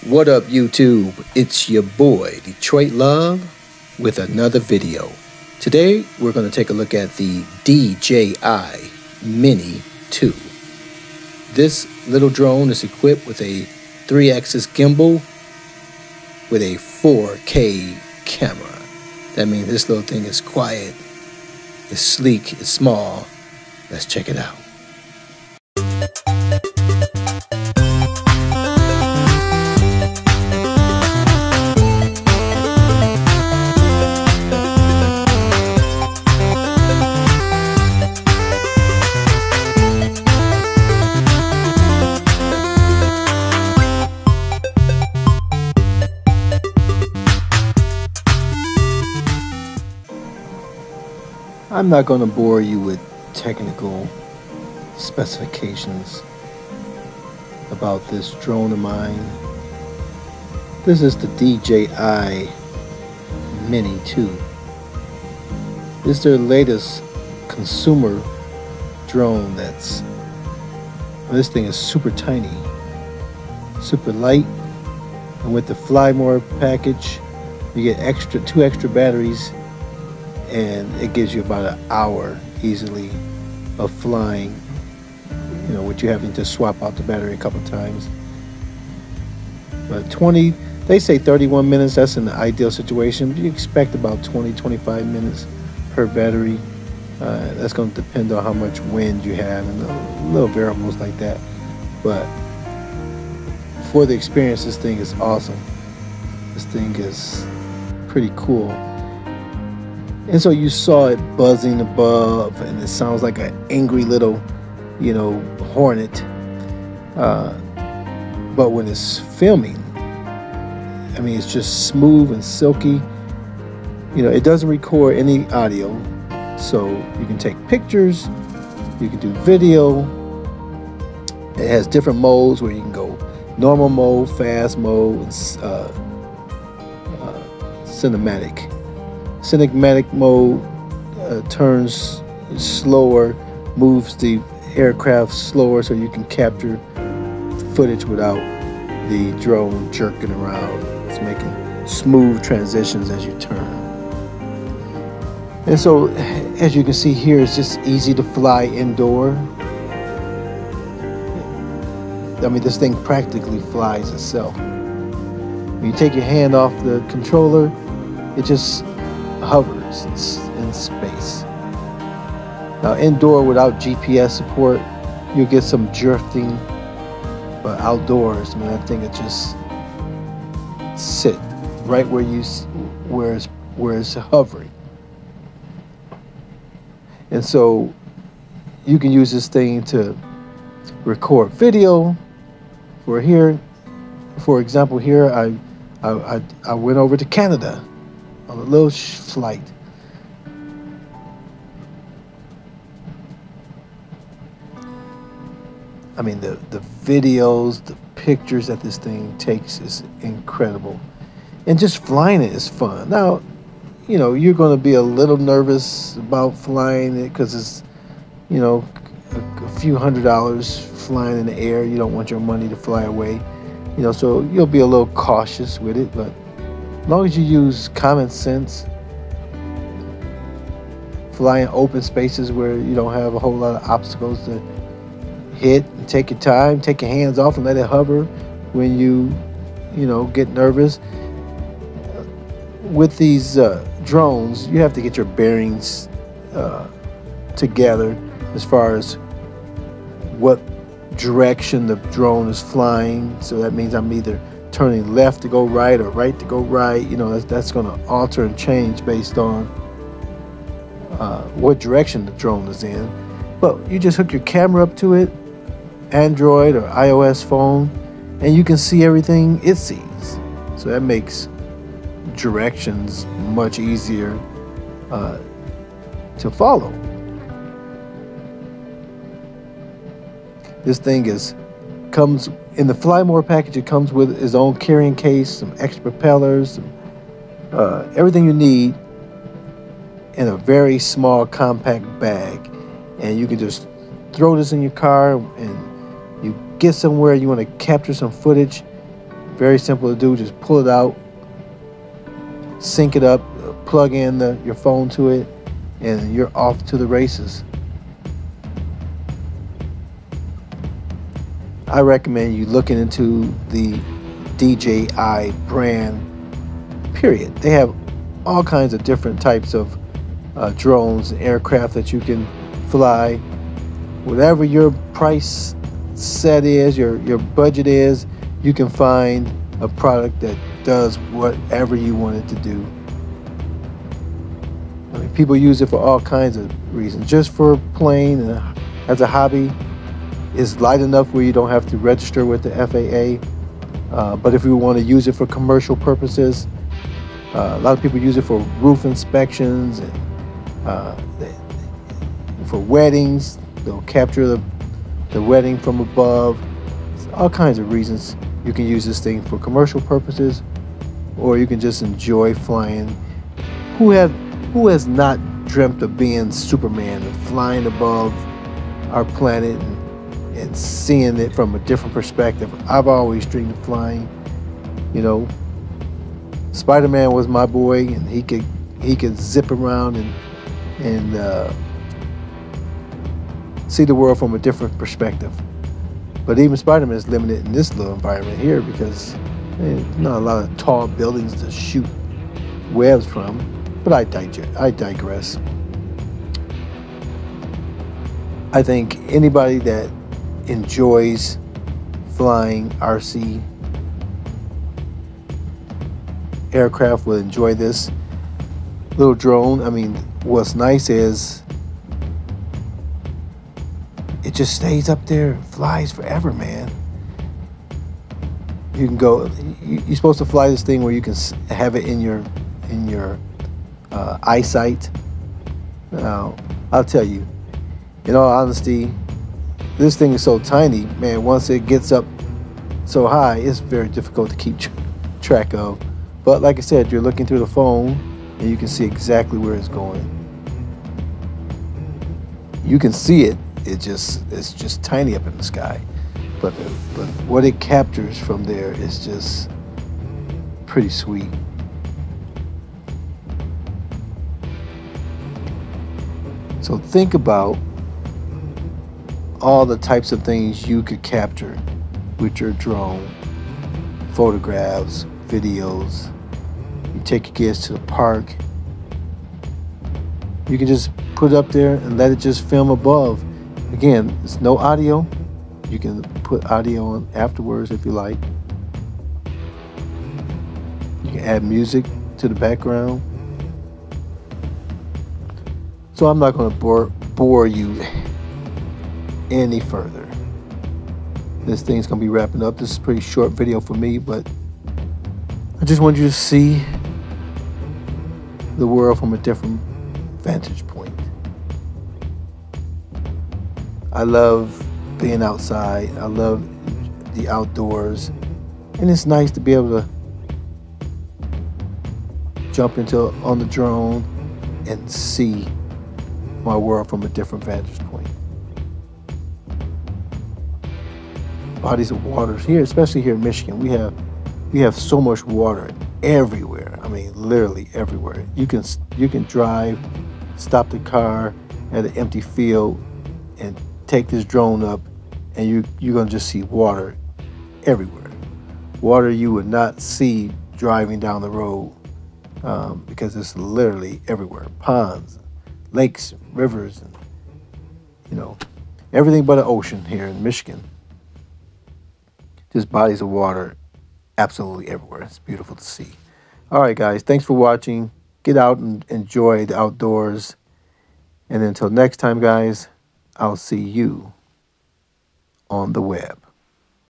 What up, YouTube? It's your boy Detroit Love with another video. Today we're going to take a look at the DJI Mini 2. This little drone is equipped with a 3-axis gimbal with a 4K camera. That means this little thing is quiet, it's sleek, it's small. Let's check it out. I'm not going to bore you with technical specifications about this drone of mine. This is the DJI Mini 2. This is their latest consumer drone this thing is super tiny, super light, and with the Fly More package you get two extra batteries, and it gives you about an hour easily of flying, with you having to swap out the battery a couple times. But they say 31 minutes, that's in the ideal situation. You expect about 20-25 minutes per battery. That's going to depend on how much wind you have and little variables like that. But for the experience, this thing is awesome. This thing is pretty cool. And so you saw it buzzing above, and it sounds like an angry little, hornet. But when it's filming, it's just smooth and silky. It doesn't record any audio, so you can take pictures, you can do video. It has different modes where you can go normal mode, fast mode, and cinematic. Cinematic mode turns slower, moves the aircraft slower so you can capture footage without the drone jerking around. It's making smooth transitions as you turn. And so, as you can see here, it's just easy to fly indoor. This thing practically flies itself. When you take your hand off the controller, it just hovers in space. Now indoor without GPS support, you'll get some drifting, but outdoors, I think it just sit right where it's hovering. And so you can use this thing to record video. For example, here I went over to Canada on a little flight. The videos, the pictures that this thing takes is incredible. And just flying it is fun. Now, you're going to be a little nervous about flying it because it's, a few $100s flying in the air. You don't want your money to fly away. So you'll be a little cautious with it, but as long as you use common sense, fly in open spaces where you don't have a whole lot of obstacles to hit, and take your time, take your hands off and let it hover when you get nervous. With these drones, you have to get your bearings together as far as what direction the drone is flying. So that means I'm either turning left to go right or right to go right. That's going to alter and change based on what direction the drone is in. But you just hook your camera up to it, Android or iOS phone, and you can see everything it sees. So that makes directions much easier to follow. This thing comes in the Fly More package. It comes with its own carrying case, some extra propellers, everything you need in a very small compact bag. And you can just throw this in your car, and you get somewhere you want to capture some footage, Very simple to do. Just pull it out, sync it up, plug in your phone to it, and you're off to the races. I recommend you looking into the DJI brand, period. They have all kinds of different types of drones and aircraft that you can fly. Whatever your price set is, your budget is, you can find a product that does whatever you want it to do. I mean, people use it for all kinds of reasons. Just for playing and as a hobby, it's light enough where you don't have to register with the FAA. But if you want to use it for commercial purposes, a lot of people use it for roof inspections and for weddings. They'll capture the wedding from above. All kinds of reasons you can use this thing for commercial purposes, or you can just enjoy flying. Who has not dreamt of being Superman and flying above our planet and seeing it from a different perspective? I've always dreamed of flying. You know, Spider-Man was my boy, and he could zip around and see the world from a different perspective. But even Spider-Man is limited in this little environment here because there's not a lot of tall buildings to shoot webs from. But I digress. I think anybody that enjoys flying RC aircraft will enjoy this little drone. I mean, what's nice is it just stays up there, flies forever, man. You can go. You're supposed to fly this thing where you can have it in your eyesight. Now, I'll tell you, in all honesty, this thing is so tiny, man. Once it gets up so high, it's very difficult to keep track of. But like I said, you're looking through the phone, and you can see exactly where it's going. You can see it. It's just tiny up in the sky, but what it captures from there is just pretty sweet. So think about all the types of things you could capture with your drone. Photographs, videos. You take your kids to the park. You can just put it up there and let it just film above. Again, there's no audio. You can put audio on afterwards if you like. You can add music to the background. So I'm not going to bore you any further. This thing's going to be wrapping up. This is a pretty short video for me, but I just want you to see the world from a different vantage point. I love being outside. I love the outdoors. And it's nice to be able to jump on the drone and see my world from a different vantage point. Bodies of water here, especially here in Michigan, we have so much water everywhere. I mean, literally everywhere. You can drive, stop the car at an empty field, and take this drone up, and you're gonna just see water everywhere. Water you would not see driving down the road because it's literally everywhere. Ponds, lakes, rivers, and everything but an ocean here in Michigan. Just bodies of water absolutely everywhere. It's beautiful to see. All right, guys, thanks for watching. Get out and enjoy the outdoors. And until next time, guys, I'll see you on the web.